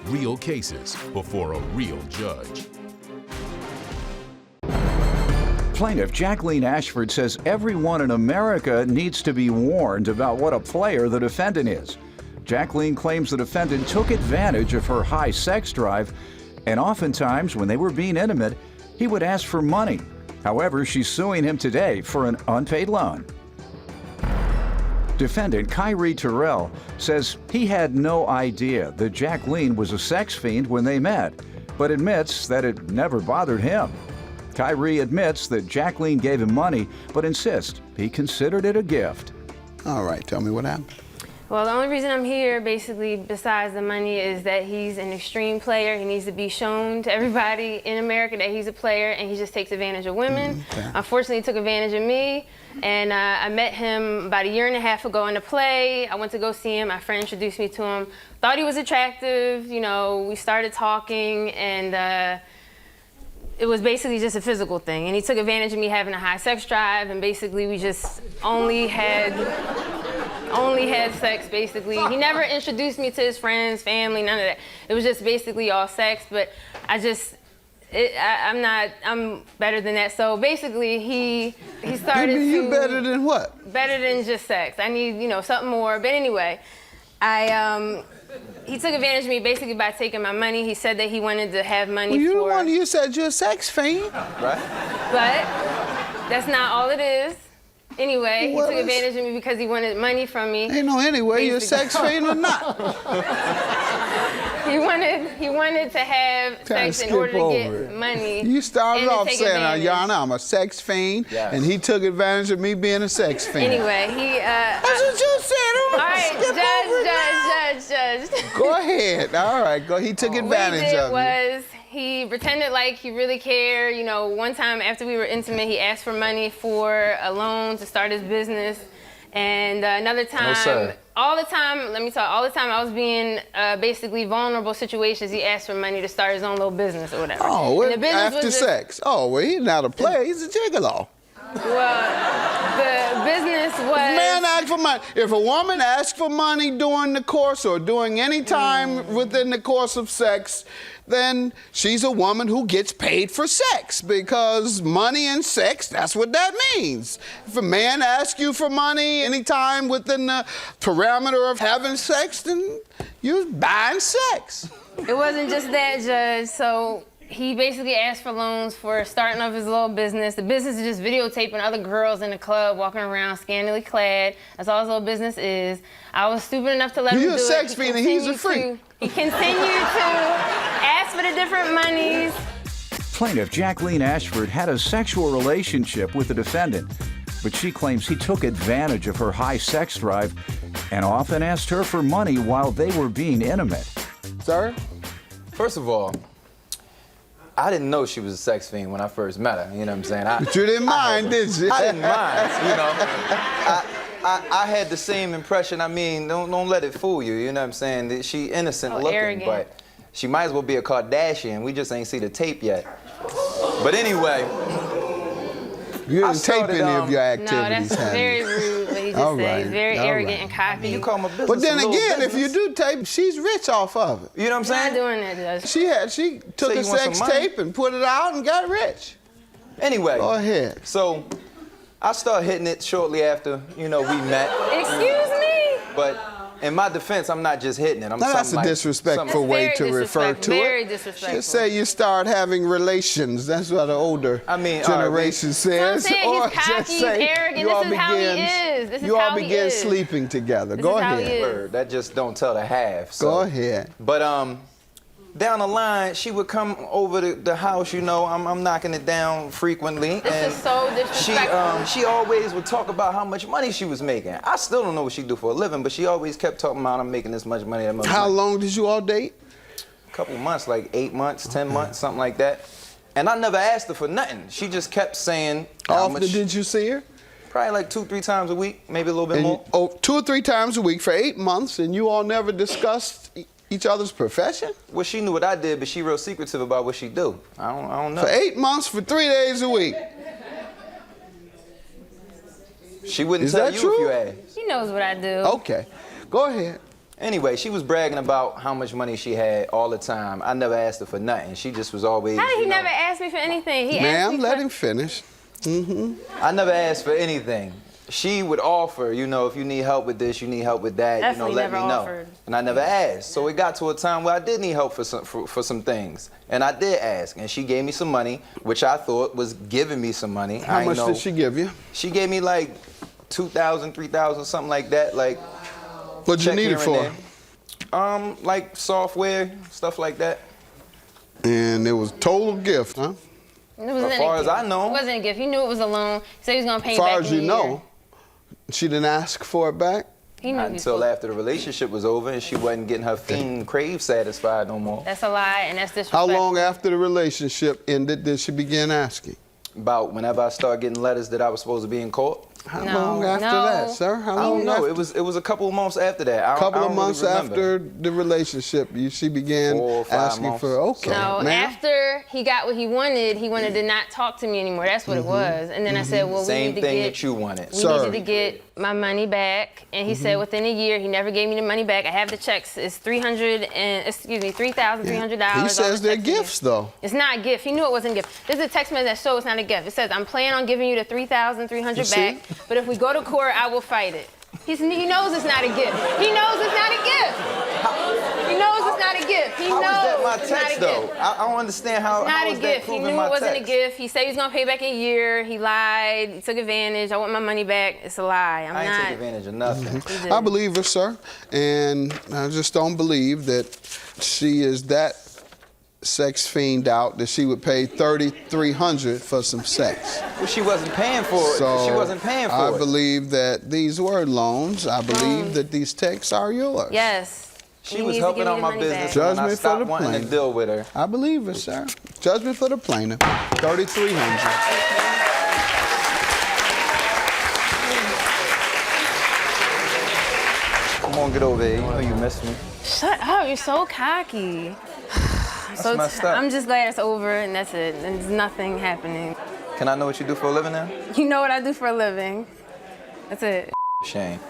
real cases before a real judge. Plaintiff Jacqueline Ashford says everyone in America needs to be warned about what a player the defendant is. Jacqueline claims the defendant took advantage of her high sex drive, and oftentimes when they were being intimate, he would ask for money. However, she's suing him today for an unpaid loan. Defendant Kyrie Terrell says he had no idea that Jacqueline was a sex fiend when they met, but admits that it never bothered him. Kyrie admits that Jacqueline gave him money, but insists he considered it a gift. All right, tell me what happened. Well, the only reason I'm here, basically, besides the money, is that he's an extreme player. He needs to be shown to everybody in America that he's a player, and he just takes advantage of women. Okay. Unfortunately, he took advantage of me, and I met him about a year and a half ago in a play. I went to go see him. My friend introduced me to him. Thought he was attractive. You know, we started talking, and it was basically just a physical thing. And he took advantage of me having a high sex drive, and basically we just only had sex, basically. He never introduced me to his friends, family, none of that. It was just basically all sex, but I'm better than that. So basically he started to... You better than what? Better than just sex. I need, something more. But anyway, he took advantage of me basically by taking my money. He said that he wanted to have money well, for... You said you're a sex fiend. Right. But that's not all it is. Anyway, he took advantage of me because he wanted money from me. Ain't no anyway, you're a sex fiend or not. He wanted to have sex in order to get money. You started off saying, Yana, I'm a sex fiend, and he took advantage of me being a sex fiend. Anyway, that's what you said. All right, judge. Go ahead. All right, go. He took advantage of you. He pretended like he really cared. One time after we were intimate, he asked for money for a loan to start his business. And another time, all the time I was being basically vulnerable situations, he asked for money to start his own little business or whatever. Oh, well, after sex. Oh, well, he's not a player, he's a gigolo. Well, the business was... Man asked for money. If a woman asks for money during the course or during any time within the course of sex, then she's a woman who gets paid for sex, because money and sex, that's what that means. If a man asks you for money anytime within the parameter of having sex, then you're buying sex. It wasn't just that, Judge. So he basically asked for loans for starting up his little business. The business is just videotaping other girls in the club walking around scantily clad. That's all his little business is. I was stupid enough to let him do it. You're a sex fiend and he's a freak. He continued to ask for the different monies. Plaintiff Jacqueline Ashford had a sexual relationship with the defendant, but she claims he took advantage of her high sex drive and often asked her for money while they were being intimate. Sir, first of all, I didn't know she was a sex fiend when I first met her, you know what I'm saying? But you didn't mind, did you? I didn't mind, I had the same impression. I mean, don't let it fool you, you know what I'm saying? That she innocent looking, arrogant. but she might as well be a Kardashian. We just ain't see the tape yet. But anyway. You didn't tape any of your activities. No, that's very rude what he just said. He's very arrogant and cocky. You call him a business. But then again, if you do tape, she's rich off of it. You know what I'm saying? I'm not doing that, Judge. She took a sex tape and put it out and got rich. Anyway. Go ahead. So I started hitting it shortly after, we met. Excuse me? But in my defense, I'm not just hitting it. Now that's a disrespectful way to refer to it. Very disrespectful. Just say you start having relations. That's what the older generation says. So I'm saying he's cocky, he's arrogant. This is how he is. This is you all how he begin is. sleeping together. This Go is how he ahead. is. That just don't tell the half. So. Go ahead. But down the line, she would come over the house, I'm knocking it down frequently. This is so disrespectful. She always would talk about how much money she was making. I still don't know what she do for a living, but she always kept talking about, I'm making this much money. That much How money. long did you all date? A couple months, like 8 months, 10 months, something like that. And I never asked her for nothing. She just kept saying How often did you see her? Probably like 2-3 times a week, maybe a little bit more. Oh, 2 or 3 times a week for 8 months, and you all never discussed each other's profession? Well, she knew what I did, but she real secretive about what she do. I don't know. For 8 months, for 3 days a week. She wouldn't tell you if you asked. She knows what I do. Okay, go ahead. Anyway, she was bragging about how much money she had all the time. I never asked her for nothing. She just was always. How did he never ask me for anything? He asked me Ma'am, let him finish. I never asked for anything. She would offer, you know, if you need help with this, you need help with that, Definitely you know, let me never know. offered. And I never asked. So it got to a time where I did need help for some things. And I did ask. And she gave me some money, which I thought was giving me some money. How much did she give you? She gave me like $2,000, $3,000, something like that. Like, What'd you check need here it and for? there. Like software, stuff like that. And it was total gift, huh? As far as I know. It wasn't a gift. He knew it was a loan. He said he was going to pay As me back far in as a you year. know, she didn't ask for it back? He knew Not he was until supposed- after the relationship was over and she wasn't getting her fiend crave satisfied no more. That's a lie, and that's disrespectful. How long after the relationship ended did she begin asking? About whenever I started getting letters that I was supposed to be in court. How No, long after no. that, sir? How I long don't know. after? It was a couple of months after that. I Couple don't of months really remember. after the relationship, she began 4 or 5 asking months. for, okay, No, ma'am. after he got what he wanted to not talk to me anymore. That's what it was. And then I said, well, Same we need to thing get, that you wanted. we Sir. needed to get my money back. And he said within a year, he never gave me the money back. I have the checks. It's $3,300. He says they're gifts, though. It's not a gift. He knew it wasn't a gift. This is a text message that shows it's not a gift. It says, I'm planning on giving you the $3,300 back, but if we go to court, I will fight it. He knows it's not a gift. He knows it's not a gift. He knows it's not a gift. He How knows is that my it's not a text, gift. though? I don't understand how. Not how a is that gift. He proving knew my it wasn't text? a gift. He said he was gonna pay back a year. He lied. He took advantage. I want my money back. It's a lie. I'm I ain't not. take advantage of nothing. He did. I believe her, sir, and I just don't believe that she is that sex fiend out that she would pay $3,300 for some sex. Well, she wasn't paying for it. So She wasn't paying for I it. believe that these were loans. I believe that these texts are yours. Yes. She He was needs to helping give me on the my money business back. and when I Judgment for stopped the wanting to plaintiff. deal with her. I believe her, sir. Judgment for the plaintiff, $3,300. Come on, get over here. You know you missed me. Shut up. You're so cocky. That's messed up. I'm just glad it's over and that's it. And there's nothing happening. Can I know what you do for a living now? You know what I do for a living. That's it. Shame.